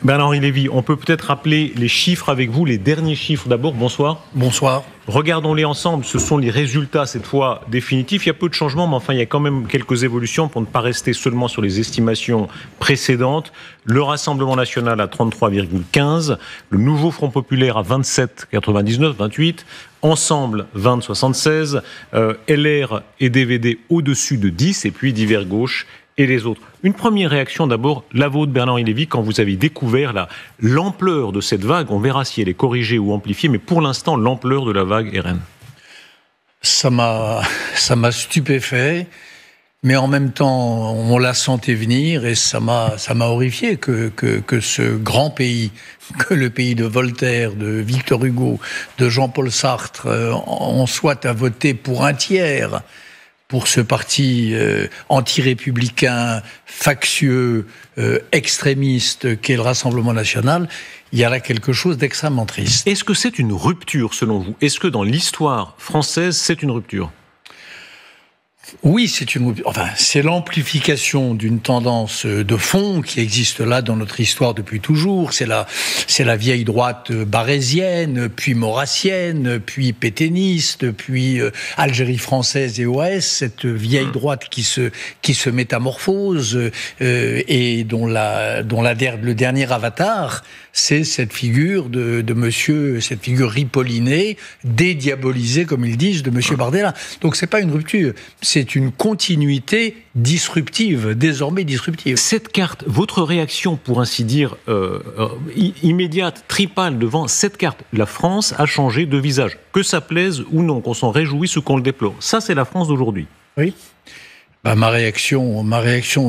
Bernard-Henri Lévy, on peut peut-être rappeler les chiffres avec vous, les derniers chiffres d'abord. Bonsoir. Bonsoir. Regardons-les ensemble, ce sont les résultats cette fois définitifs. Il y a peu de changements, mais enfin il y a quand même quelques évolutions pour ne pas rester seulement sur les estimations précédentes. Le Rassemblement National à 33,15, le Nouveau Front Populaire à 27,99, 28, Ensemble 20,76, LR et DVD au-dessus de 10, et puis Divers Gauche et les autres. Une première réaction d'abord, la vôtre Bernard-Henri Lévy, quand vous avez découvert l'ampleur de cette vague. On verra si elle est corrigée ou amplifiée, mais pour l'instant, l'ampleur de la vague RN. Ça m'a stupéfait, mais en même temps, on la sentait venir et ça m'a horrifié que ce grand pays, que le pays de Voltaire, de Victor Hugo, de Jean-Paul Sartre, en soit à voter pour un tiers pour ce parti anti-républicain, factieux, extrémiste qu'est le Rassemblement National. Il y a là quelque chose d'extrêmement triste. Est-ce que c'est une rupture, selon vous ? Est-ce que dans l'histoire française, c'est une rupture ? Oui, c'est l'amplification d'une tendance de fond qui existe là dans notre histoire depuis toujours. C'est la vieille droite barésienne, puis maurassienne, puis pétainiste, puis Algérie française et OAS, cette vieille droite qui se métamorphose et dont le dernier avatar, c'est cette figure de monsieur, cette figure ripollinée, dédiabolisée, comme ils disent, de monsieur Bardella. Donc c'est pas une rupture, c'est une continuité disruptive, désormais disruptive. Cette carte, votre réaction, pour ainsi dire, immédiate, tripale devant cette carte, la France a changé de visage. Que ça plaise ou non, qu'on s'en réjouisse ou qu'on le déplore. Ça, c'est la France d'aujourd'hui. Oui. Ma réaction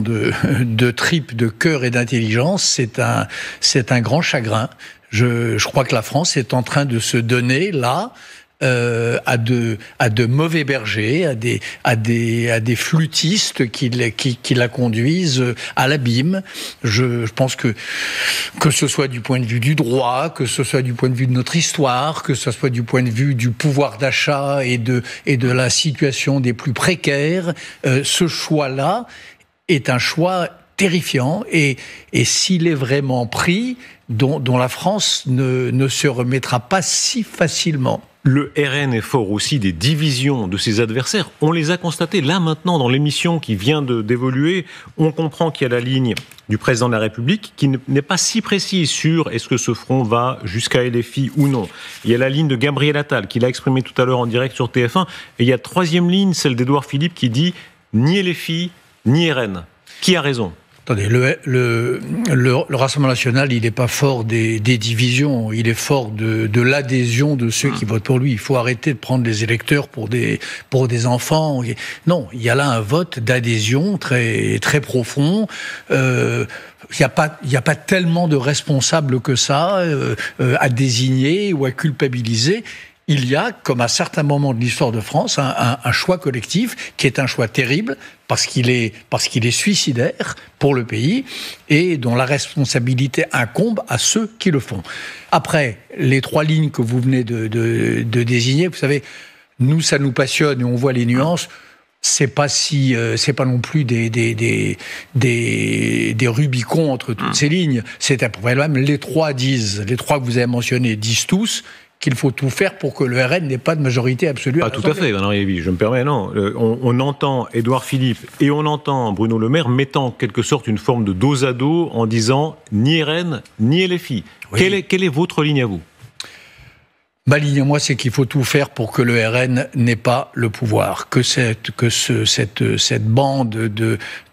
de tripes, de cœur et d'intelligence, c'est un grand chagrin. Je crois que la France est en train de se donner là à de mauvais bergers, à des flûtistes qui la conduisent à l'abîme. Je pense que ce soit du point de vue du droit, que ce soit du point de vue de notre histoire, que ce soit du point de vue du pouvoir d'achat et de la situation des plus précaires, ce choix-là est un choix terrifiant et s'il est vraiment pris, dont la France ne se remettra pas si facilement. Le RN est fort aussi des divisions de ses adversaires. On les a constatées là maintenant dans l'émission qui vient d'évoluer. On comprend qu'il y a la ligne du président de la République qui n'est pas si précise sur est-ce que ce front va jusqu'à LFI ou non. Il y a la ligne de Gabriel Attal qui l'a exprimé tout à l'heure en direct sur TF1. Et il y a troisième ligne, celle d'Édouard Philippe qui dit ni LFI ni RN. Qui a raison ? Attendez, le Rassemblement National, il n'est pas fort des divisions, il est fort de l'adhésion de ceux qui votent pour lui. Il faut arrêter de prendre les électeurs pour des enfants. Non, il y a là un vote d'adhésion très, très profond. Il n'y a pas tellement de responsables que ça à désigner ou à culpabiliser. Il y a, comme à certains moments de l'histoire de France, un choix collectif qui est un choix terrible parce qu'il est suicidaire pour le pays et dont la responsabilité incombe à ceux qui le font. Après, les trois lignes que vous venez de désigner, vous savez, nous, ça nous passionne et on voit les nuances. C'est pas non plus des Rubicons entre toutes ces lignes. C'est un problème. Les trois que vous avez mentionnés disent tous qu'il faut tout faire pour que le RN n'ait pas de majorité absolue. Tout à fait, Bernard Lévy, je me permets, non. On entend Édouard Philippe et on entend Bruno Le Maire mettant en quelque sorte une forme de dos à dos en disant ni RN ni LFI. Oui. Quelle est votre ligne à vous ? Ma ligne à moi, c'est qu'il faut tout faire pour que le RN n'ait pas le pouvoir, que cette bande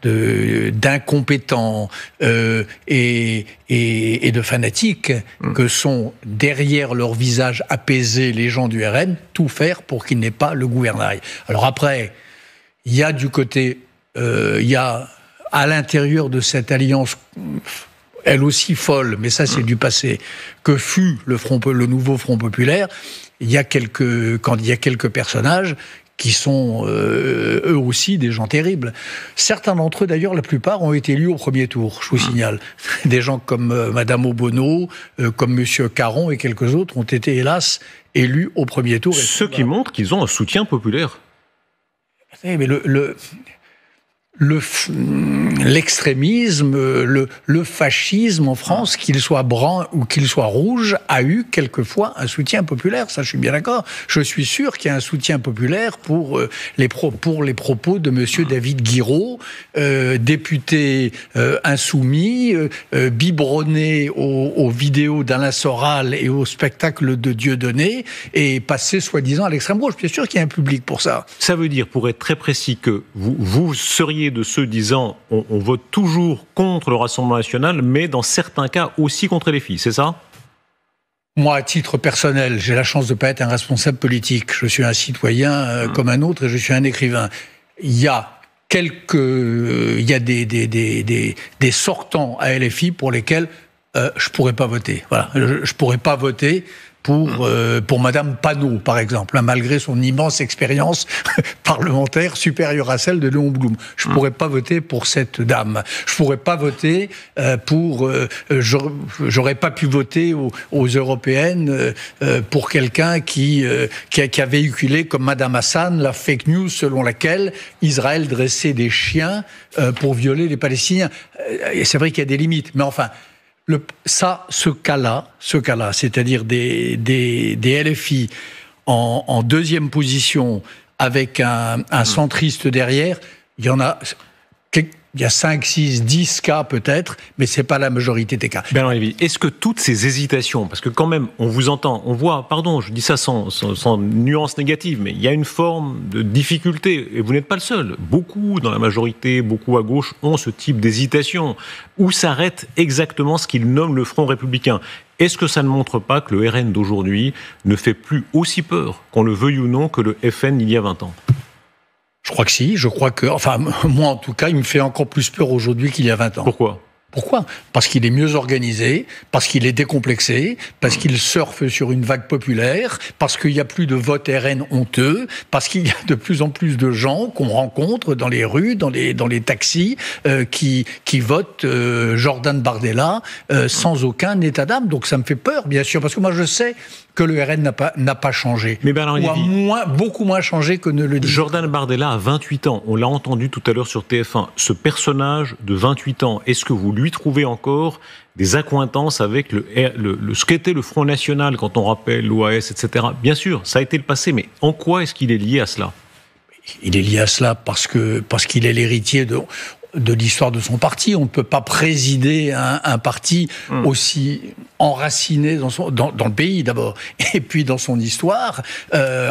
d'incompétents et de fanatiques que sont derrière leur visage apaisé les gens du RN, tout faire pour qu'il n'ait pas le gouvernail. Alors après, il y a du côté, il y a à l'intérieur de cette alliance, elle aussi folle, mais ça c'est du passé, que fut le nouveau Front Populaire, il y a quelques personnages qui sont eux aussi des gens terribles. Certains d'entre eux, d'ailleurs, la plupart, ont été élus au premier tour, je vous signale. Des gens comme Madame Obono, comme Monsieur Caron et quelques autres ont été, hélas, élus au premier tour. Ce qui montre qu'ils ont un soutien populaire. Mais l'extrémisme, le fascisme en France, qu'il soit brun ou qu'il soit rouge, a eu quelquefois un soutien populaire. Ça, je suis bien d'accord. Je suis sûr qu'il y a un soutien populaire pour les propos de monsieur David Guiraud, député insoumis, biberonné aux vidéos d'Alain Soral et au spectacle de Dieudonné, et passé soi-disant à l'extrême gauche. Bien sûr qu'il y a un public pour ça. Ça veut dire, pour être très précis, que vous seriez de ceux disant on vote toujours contre le Rassemblement national, mais dans certains cas aussi contre les filles, c'est ça ? Moi, à titre personnel, j'ai la chance de ne pas être un responsable politique. Je suis un citoyen comme un autre et je suis un écrivain. Il y a des sortants à LFI pour lesquels je pourrais pas voter. Voilà, je pourrais pas voter pour Madame Panot, par exemple, malgré son immense expérience parlementaire supérieure à celle de Léon Blum. Je pourrais pas voter pour cette dame. Je pourrais pas voter j'aurais pas pu voter aux européennes pour quelqu'un qui a véhiculé, comme Madame Hassan, la fake news selon laquelle Israël dressait des chiens pour violer les Palestiniens. Et c'est vrai qu'il y a des limites, mais enfin. Ce cas-là, c'est-à-dire des LFI en deuxième position avec un centriste derrière, il y a 5, 6, 10 cas peut-être, mais c'est pas la majorité des cas. Bernard Lévy, est-ce que toutes ces hésitations, parce que quand même, on vous entend, on voit, pardon, je dis ça sans nuance négative, mais il y a une forme de difficulté, et vous n'êtes pas le seul. Beaucoup dans la majorité, beaucoup à gauche, ont ce type d'hésitation, où s'arrête exactement ce qu'ils nomment le Front républicain. Est-ce que ça ne montre pas que le RN d'aujourd'hui ne fait plus aussi peur, qu'on le veuille ou non, que le FN il y a 20 ans ? Je crois que si, enfin, moi en tout cas, il me fait encore plus peur aujourd'hui qu'il y a 20 ans. Pourquoi ? Parce qu'il est mieux organisé, parce qu'il est décomplexé, parce qu'il surfe sur une vague populaire, parce qu'il n'y a plus de vote RN honteux, parce qu'il y a de plus en plus de gens qu'on rencontre dans les rues, dans les taxis, qui votent Jordan Bardella sans aucun état d'âme. Donc ça me fait peur, bien sûr, parce que moi je sais que le RN n'a pas changé. Mais Bernard Lévy, beaucoup moins changé que ne le dit. Jordan Bardella a 28 ans. On l'a entendu tout à l'heure sur TF1. Ce personnage de 28 ans, est-ce que vous lui trouvez encore des accointances avec ce qu'était le Front National quand on rappelle l'OAS, etc. Bien sûr, ça a été le passé, mais en quoi est-ce qu'il est lié à cela ? Il est lié à cela parce qu'il est l'héritier de l'histoire de son parti. On ne peut pas présider un parti aussi enraciné dans le pays d'abord, et puis dans son histoire,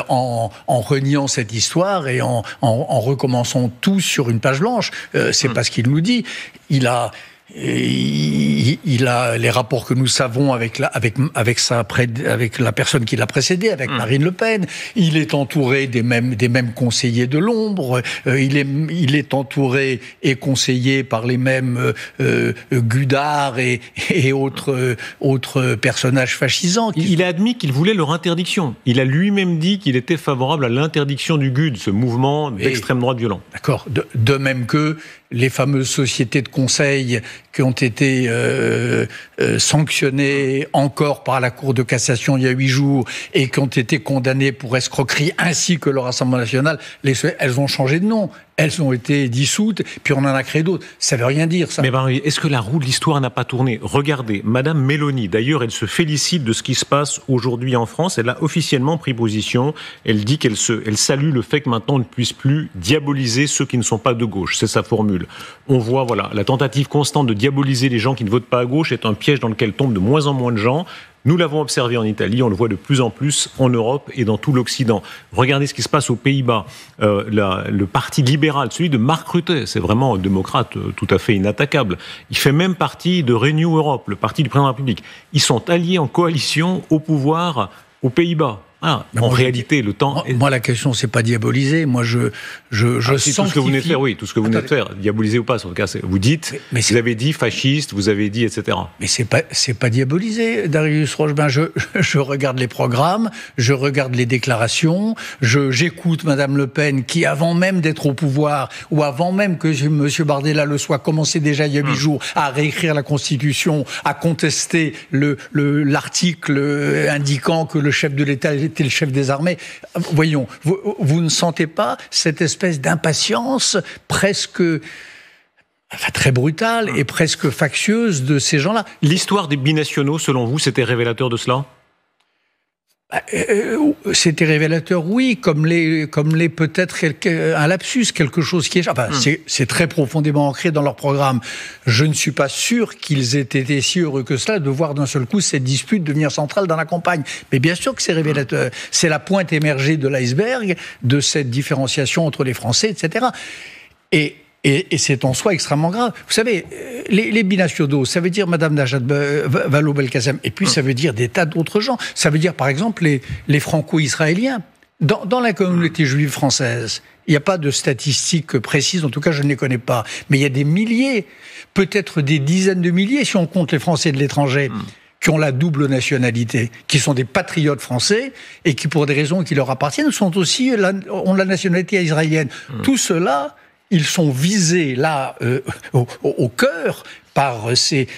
en reniant cette histoire et en recommençant tout sur une page blanche. C'est pas ce qu'il nous dit. Il a les rapports que nous savons avec la personne qui l'a précédé, avec Marine Le Pen. Il est entouré des mêmes conseillers de l'ombre. Il est entouré et conseillé par les mêmes Gudard et autres personnages fascisants. Il a admis qu'il voulait leur interdiction. Il a lui-même dit qu'il était favorable à l'interdiction du GUD, ce mouvement d'extrême droite violent. D'accord. De même que les fameuses sociétés de conseil qui ont été sanctionnées encore par la Cour de cassation il y a 8 jours et qui ont été condamnées pour escroquerie, ainsi que le Rassemblement national, elles ont changé de nom. Elles ont été dissoutes, puis on en a créé d'autres. Ça veut rien dire, ça. Mais est-ce que la roue de l'histoire n'a pas tourné ? Regardez, Madame Méloni, d'ailleurs, elle se félicite de ce qui se passe aujourd'hui en France. Elle a officiellement pris position. Elle dit qu'elle salue le fait que maintenant on ne puisse plus diaboliser ceux qui ne sont pas de gauche. C'est sa formule. On voit, voilà, la tentative constante de diaboliser les gens qui ne votent pas à gauche est un piège dans lequel tombent de moins en moins de gens. Nous l'avons observé en Italie, on le voit de plus en plus en Europe et dans tout l'Occident. Regardez ce qui se passe aux Pays-Bas. Le parti libéral, celui de Mark Rutte, c'est vraiment un démocrate tout à fait inattaquable. Il fait même partie de Renew Europe, le parti du président de la République. Ils sont alliés en coalition au pouvoir aux Pays-Bas. En réalité, le temps... Moi, la question, c'est pas diaboliser. Moi, je sanctifie... Tout ce que vous venez de faire, oui, tout ce que vous venez de faire. Diaboliser ou pas, en tout cas, vous dites, vous avez dit fasciste, vous avez dit, etc. Mais c'est pas diaboliser, Darius Rochebin. Je regarde les programmes, je regarde les déclarations, j'écoute Madame Le Pen qui, avant même d'être au pouvoir, ou avant même que M. Bardella le soit, commençait déjà il y a 8 jours à réécrire la Constitution, à contester l'article indiquant que le chef de l'État était le chef des armées. Voyons, vous ne sentez pas cette espèce d'impatience presque... Enfin, très brutale et presque factieuse de ces gens-là. L'histoire des binationaux, selon vous, c'était révélateur de cela ? C'était révélateur, oui, comme les peut-être un lapsus, quelque chose qui est... Enfin, c'est très profondément ancré dans leur programme. Je ne suis pas sûr qu'ils aient été si heureux que cela de voir d'un seul coup cette dispute devenir centrale dans la campagne. Mais bien sûr que c'est révélateur. C'est la pointe émergée de l'iceberg de cette différenciation entre les Français, etc. Et c'est en soi extrêmement grave. Vous savez, les binationaux, ça veut dire Madame Najat Vallaud-Belkacem, et puis ça veut dire des tas d'autres gens. Ça veut dire, par exemple, les franco-israéliens. Dans la communauté juive française, il n'y a pas de statistiques précises, en tout cas je ne les connais pas, mais il y a des milliers, peut-être des dizaines de milliers, si on compte les Français de l'étranger, qui ont la double nationalité, qui sont des patriotes français, et qui, pour des raisons qui leur appartiennent, ont la nationalité israélienne. Tout cela... Ils sont visés, là, au cœur, par ces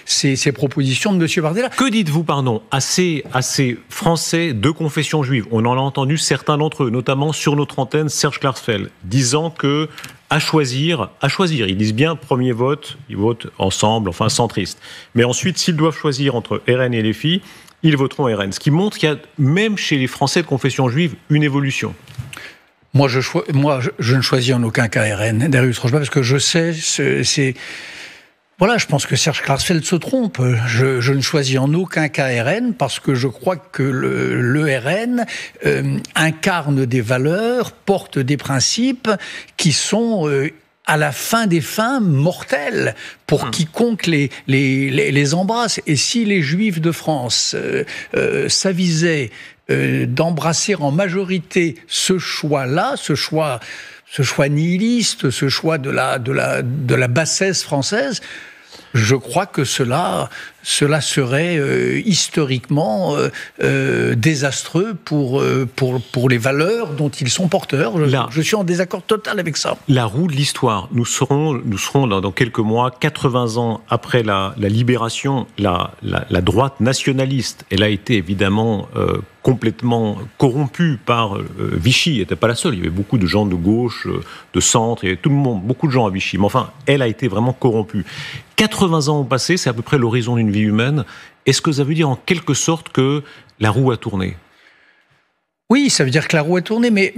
propositions de M. Bardella. Que dites-vous, à ces Français de confession juive ? On en a entendu certains d'entre eux, notamment sur notre antenne, Serge Klarsfeld, disant que, à choisir, ils disent bien premier vote, ils votent ensemble, enfin centristes. Mais ensuite, s'ils doivent choisir entre RN et LFI, ils voteront RN. Ce qui montre qu'il y a, même chez les Français de confession juive, une évolution. Moi, je ne choisis en aucun cas RN, Darius Rochebas, parce que je sais, voilà, je pense que Serge Klarsfeld se trompe. Je ne choisis en aucun cas RN, parce que je crois que le RN incarne des valeurs, porte des principes qui sont... à la fin des fins, mortels pour quiconque les embrasse. Et si les Juifs de France s'avisaient d'embrasser en majorité ce choix-là, ce choix nihiliste, ce choix de la bassesse française, je crois que cela serait historiquement désastreux pour les valeurs dont ils sont porteurs. Je suis en désaccord total avec ça. La roue de l'histoire. Nous serons dans quelques mois, 80 ans après la libération, la droite nationaliste, elle a été évidemment complètement corrompue par Vichy. Elle n'était pas la seule. Il y avait beaucoup de gens de gauche, de centre, il y avait tout le monde, beaucoup de gens à Vichy. Mais enfin, elle a été vraiment corrompue. 80 ans ont passé, c'est à peu près l'horizon d'une vie humaine. Est-ce que ça veut dire en quelque sorte que la roue a tourné ? Oui, ça veut dire que la roue a tourné, mais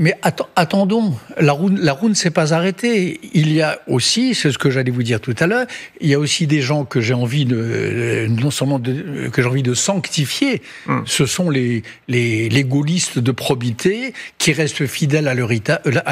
attendons, la roue ne s'est pas arrêtée. Il y a aussi, c'est ce que j'allais vous dire tout à l'heure, il y a aussi des gens que j'ai envie de sanctifier. Ce sont les gaullistes de probité qui restent fidèles à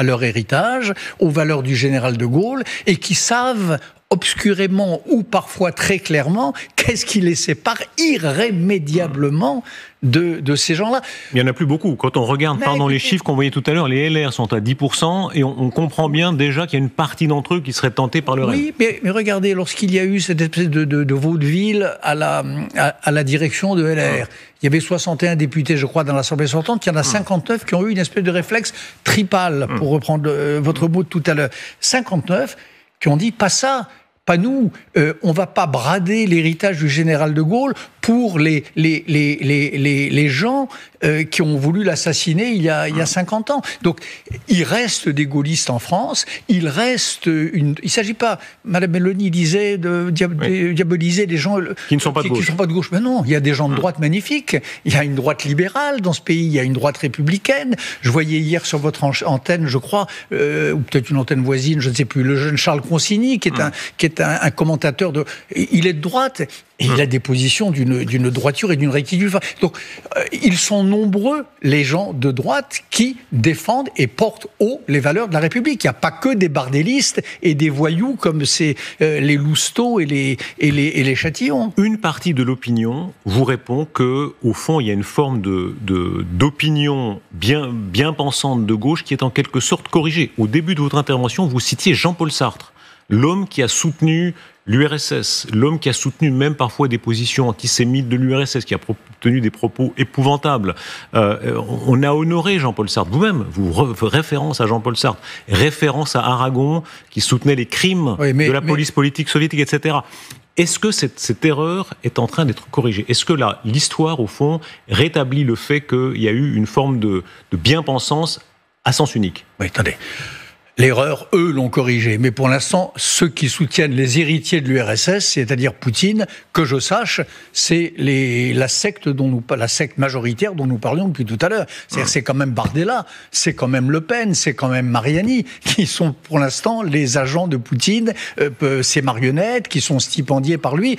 leur héritage, aux valeurs du général de Gaulle, et qui savent obscurément ou parfois très clairement qu'est-ce qui les sépare irrémédiablement de ces gens-là. Il n'y en a plus beaucoup. Quand on regarde, les chiffres qu'on voyait tout à l'heure, les LR sont à 10%, et on comprend bien déjà qu'il y a une partie d'entre eux qui serait tentés par le RN. Oui, mais regardez, lorsqu'il y a eu cette espèce de vaudeville à la direction de LR, il y avait 61 députés, je crois, dans l'Assemblée sortante, il y en a 59 qui ont eu une espèce de réflexe tripal, pour reprendre votre mot de tout à l'heure. 59 qui ont dit, pas ça, pas nous, on va pas brader l'héritage du général de Gaulle pour les gens qui ont voulu l'assassiner il y a 50 ans. Donc, il reste des gaullistes en France, il s'agit pas, Madame Meloni disait, de diaboliser les gens qui ne sont pas de gauche. Qui sont pas de gauche. Mais non, il y a des gens de droite magnifiques, il y a une droite libérale dans ce pays, il y a une droite républicaine. Je voyais hier sur votre antenne, je crois, ou peut-être une antenne voisine, je ne sais plus, le jeune Charles Consigny, qui est un commentateur il est de droite, et il a des positions d'une droiture et d'une rectitude. Donc, ils sont nombreux, les gens de droite, qui défendent et portent haut les valeurs de la République. Il n'y a pas que des bardellistes et des voyous comme les Lousteau et les Châtillon. Une partie de l'opinion vous répond que, au fond, il y a une forme d'opinion bien pensante de gauche qui est en quelque sorte corrigée. Au début de votre intervention, vous citiez Jean-Paul Sartre. l'homme qui a soutenu l'URSS, l'homme qui a soutenu même parfois des positions antisémites de l'URSS, qui a tenu des propos épouvantables. On a honoré Jean-Paul Sartre. Vous-même, vous référence à Jean-Paul Sartre, référence à Aragon, qui soutenait les crimes de la police politique soviétique, etc. Est-ce que cette erreur est en train d'être corrigée? Est-ce que là, l'histoire, au fond, rétablit le fait qu'il y a eu une forme de bien-pensance à sens unique? Oui, attendez. L'erreur, eux, l'ont corrigée. Mais pour l'instant, ceux qui soutiennent les héritiers de l'URSS, c'est-à-dire Poutine, que je sache, c'est la secte majoritaire dont nous parlions depuis tout à l'heure. C'est-à-dire, c'est quand même Bardella, c'est quand même Le Pen, c'est quand même Mariani, qui sont pour l'instant les agents de Poutine, ces marionnettes qui sont stipendiées par lui.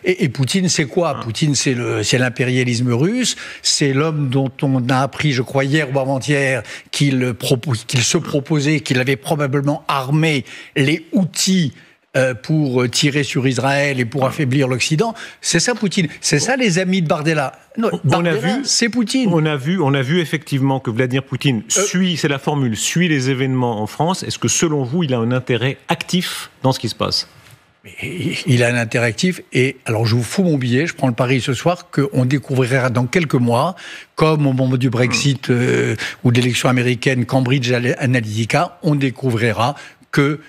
Et Poutine, c'est quoi? Poutine, c'est l'impérialisme russe, c'est l'homme dont on a appris, je crois, hier ou avant-hier, qu'il se proposait, qu'il avait probablement armé les Houthis pour tirer sur Israël et pour affaiblir l'Occident. C'est ça Poutine. C'est ça les amis de Bardella. Non, Bardella, c'est Poutine. On a vu effectivement que Vladimir Poutine c'est la formule, suit les événements en France. Est-ce que selon vous, il a un intérêt actif dans ce qui se passe? Il a un intérêt actif, et alors je vous fous mon billet, je prends le pari ce soir qu'on découvrira dans quelques mois, comme au moment du Brexit ou de l'élection américaine, Cambridge Analytica, on découvrira que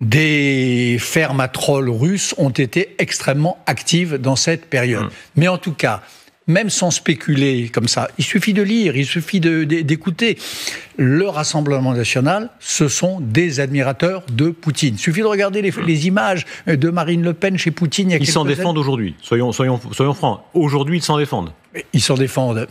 des fermes à trolls russes ont été extrêmement actives dans cette période. Mais en tout cas, même sans spéculer comme ça, il suffit de lire, il suffit d'écouter. Le Rassemblement national, ce sont des admirateurs de Poutine. Il suffit de regarder les images de Marine Le Pen chez Poutine il y a quelques années. Ils s'en défendent aujourd'hui, soyons francs. Aujourd'hui, ils s'en défendent. Ils s'en défendent.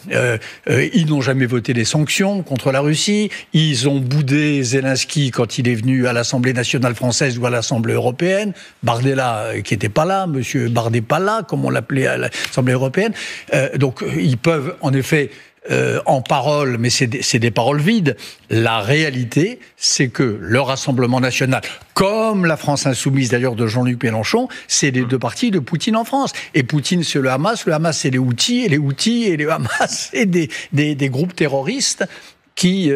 Ils n'ont jamais voté des sanctions contre la Russie. Ils ont boudé Zelensky quand il est venu à l'Assemblée nationale française ou à l'Assemblée européenne. Bardella, qui n'était pas là, Monsieur Bardépala, comme on l'appelait à l'Assemblée européenne. Donc, ils peuvent, en effet, en parole, mais c'est des paroles vides. La réalité, c'est que le Rassemblement national, comme la France insoumise d'ailleurs de Jean-Luc Mélenchon, c'est les deux partis de Poutine en France. Et Poutine, c'est le Hamas c'est les Houthis, et les Houthis et les Hamas, c'est des groupes terroristes qui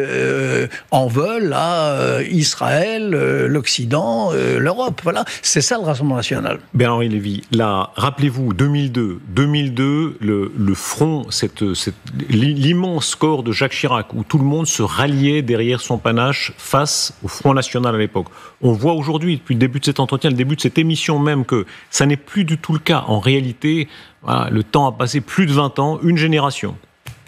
en veulent à Israël, l'Occident, l'Europe. Voilà, c'est ça le Rassemblement national. Bernard-Henri Lévy, là, rappelez-vous, 2002, le front, l'immense score de Jacques Chirac, où tout le monde se ralliait derrière son panache face au Front national à l'époque. On voit aujourd'hui, depuis le début de cet entretien, le début de cette émission même, que ça n'est plus du tout le cas. En réalité, voilà, le temps a passé plus de 20 ans, une génération.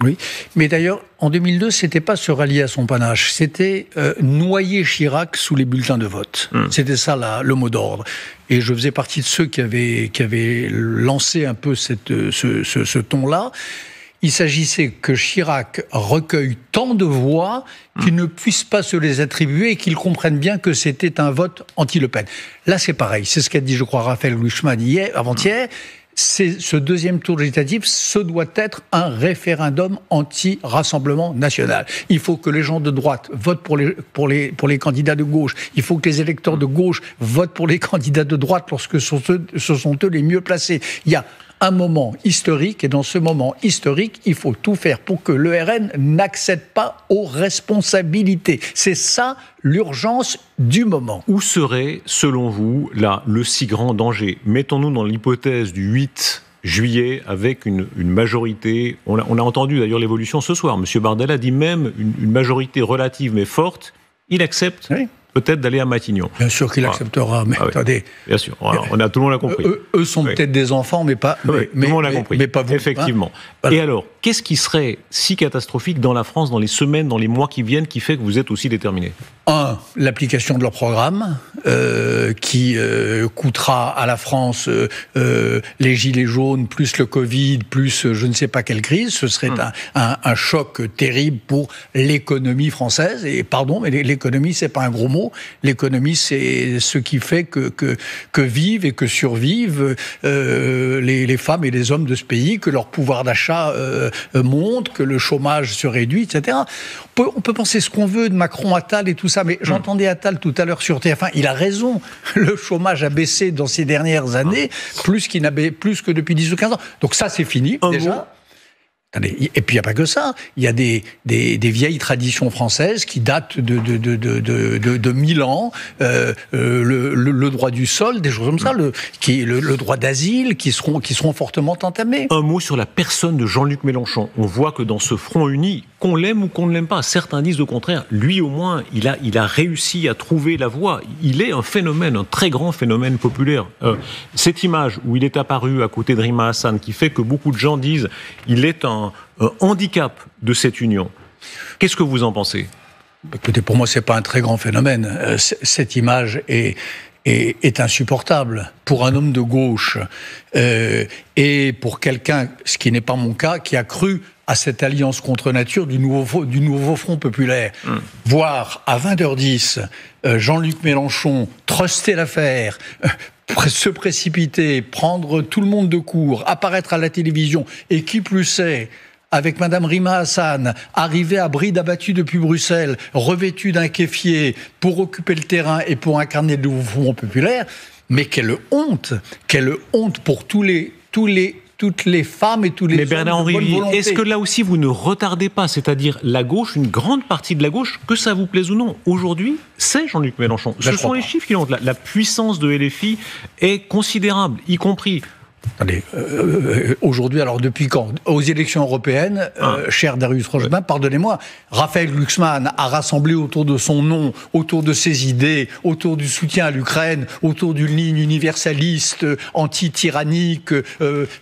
Oui, mais d'ailleurs, en 2002, c'était pas se rallier à son panache, c'était noyer Chirac sous les bulletins de vote. C'était ça le mot d'ordre. Et je faisais partie de ceux qui avaient lancé un peu ce ton-là. Il s'agissait que Chirac recueille tant de voix qu'il ne puisse pas se les attribuer et qu'il comprenne bien que c'était un vote anti-Le Pen. Là, c'est pareil. C'est ce qu'a dit, je crois, Raphaël Glucksmann avant-hier. Ce deuxième tour législatif, ce doit être un référendum anti-Rassemblement national. Il faut que les gens de droite votent pour les candidats de gauche. Il faut que les électeurs de gauche votent pour les candidats de droite lorsque ce sont eux les mieux placés. Il y a un moment historique, et dans ce moment historique, il faut tout faire pour que le RN n'accède pas aux responsabilités. C'est ça l'urgence du moment. Où serait, selon vous, là, le si grand danger? Mettons-nous dans l'hypothèse du 8 juillet avec une majorité. On a entendu d'ailleurs l'évolution ce soir. Monsieur Bardella dit même une majorité relative mais forte. Il accepte. Oui. Peut-être d'aller à Matignon. Bien sûr qu'il acceptera, mais attendez. Bien sûr, tout le monde l'a compris. Eux sont peut-être des enfants, mais pas. Tout le monde l'a compris. Mais pas vous. Effectivement. Hein, voilà. Et alors, qu'est-ce qui serait si catastrophique dans la France, dans les semaines, dans les mois qui viennent, qui fait que vous êtes aussi déterminé? L'application de leur programme, qui coûtera à la France les gilets jaunes, plus le Covid, plus je ne sais pas quelle crise. Ce serait un choc terrible pour l'économie française. Et pardon, mais l'économie, c'est pas un gros mot. L'économie, c'est ce qui fait que vivent et que survivent les femmes et les hommes de ce pays, que leur pouvoir d'achat monte, que le chômage se réduit, etc. On peut penser ce qu'on veut de Macron, Attal et tout ça, mais j'entendais Attal tout à l'heure sur TF1, il a raison, le chômage a baissé dans ces dernières années, plus que depuis 10 ou 15 ans. Donc ça, c'est fini, déjà. Et puis il n'y a pas que ça, il y a des vieilles traditions françaises qui datent de 1000 ans, le droit du sol, des choses comme ça, le droit d'asile, qui seront fortement entamés. Un mot sur la personne de Jean-Luc Mélenchon. On voit que dans ce Front uni, qu'on l'aime ou qu'on ne l'aime pas, certains disent le contraire, lui au moins, il a réussi à trouver la voie. Il est un phénomène, un très grand phénomène populaire. Cette image où il est apparu à côté de Rima Hassan, qui fait que beaucoup de gens disent il est un handicap de cette union. Qu'est-ce que vous en pensez ? Écoutez, pour moi, c'est pas un très grand phénomène. Cette image est insupportable pour un homme de gauche et pour quelqu'un, ce qui n'est pas mon cas, qui a cru à cette alliance contre nature du nouveau Front populaire. Voir à 20h10 Jean-Luc Mélenchon truster l'affaire, se précipiter, prendre tout le monde de court, apparaître à la télévision, et qui plus est, avec Madame Rima Hassan, arriver à bride abattue depuis Bruxelles, revêtue d'un kéfier pour occuper le terrain et pour incarner le nouveau Front populaire, mais quelle honte pour toutes les femmes et tous les hommes de bonne volonté. Est-ce que là aussi vous ne retardez pas, c'est-à-dire la gauche, une grande partie de la gauche, que ça vous plaise ou non, aujourd'hui, c'est Jean-Luc Mélenchon. Ce sont les chiffres qui l'ont. La puissance de LFI est considérable, y compris... Attendez, aujourd'hui, alors depuis quand ? Aux élections européennes, cher Darius Rochebin, pardonnez-moi, Raphaël Glucksmann a rassemblé autour de son nom, autour de ses idées, autour du soutien à l'Ukraine, autour d'une ligne universaliste, anti-tyrannique,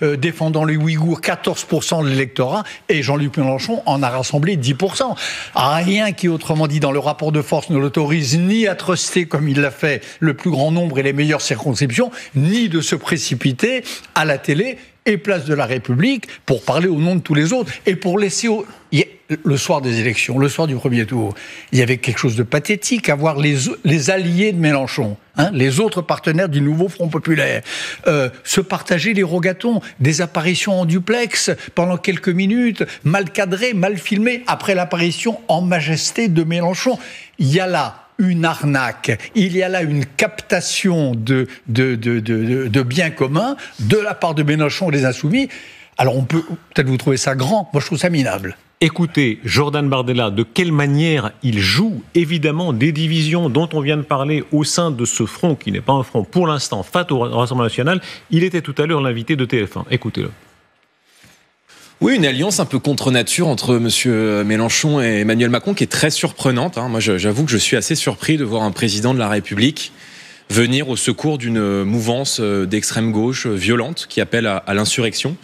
défendant les Ouïghours, 14% de l'électorat, et Jean-Luc Mélenchon en a rassemblé 10%. Rien qui, autrement dit, dans le rapport de force ne l'autorise ni à truster, comme il l'a fait, le plus grand nombre et les meilleures circonscriptions, ni de se précipiter à la télé et place de la République pour parler au nom de tous les autres et pour laisser le soir des élections, le soir du premier tour, il y avait quelque chose de pathétique à voir les alliés de Mélenchon, les autres partenaires du nouveau Front populaire, se partager les rogatons, des apparitions en duplex pendant quelques minutes, mal cadrées, mal filmées, après l'apparition en majesté de Mélenchon. Il y a là une arnaque, il y a là une captation de biens communs de la part de Mélenchon et des Insoumis. Alors on peut peut-être vous trouver ça grand, moi je trouve ça minable. Écoutez, Jordan Bardella, de quelle manière il joue évidemment des divisions dont on vient de parler au sein de ce front, qui n'est pas un front pour l'instant, face au Rassemblement national. Il était tout à l'heure l'invité de TF1. Écoutez-le. Oui, une alliance un peu contre nature entre M. Mélenchon et Emmanuel Macron qui est très surprenante. Moi, j'avoue que je suis assez surpris de voir un président de la République venir au secours d'une mouvance d'extrême gauche violente qui appelle à l'insurrection,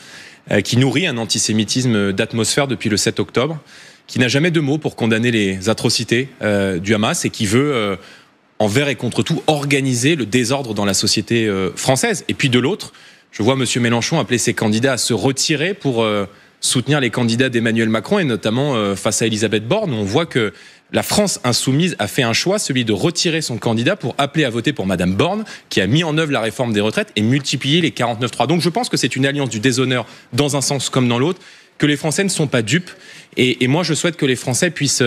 qui nourrit un antisémitisme d'atmosphère depuis le 7 octobre, qui n'a jamais de mots pour condamner les atrocités du Hamas et qui veut, envers et contre tout, organiser le désordre dans la société française. Et puis de l'autre, je vois M. Mélenchon appeler ses candidats à se retirer pour soutenir les candidats d'Emmanuel Macron et notamment face à Elisabeth Borne. On voit que la France insoumise a fait un choix, celui de retirer son candidat pour appeler à voter pour Madame Borne, qui a mis en œuvre la réforme des retraites et multiplié les 49.3. Donc je pense que c'est une alliance du déshonneur dans un sens comme dans l'autre, que les Français ne sont pas dupes. Et moi, je souhaite que les Français puissent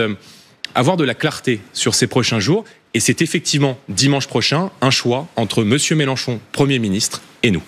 avoir de la clarté sur ces prochains jours. Et c'est effectivement dimanche prochain un choix entre M. Mélenchon, Premier ministre, et nous.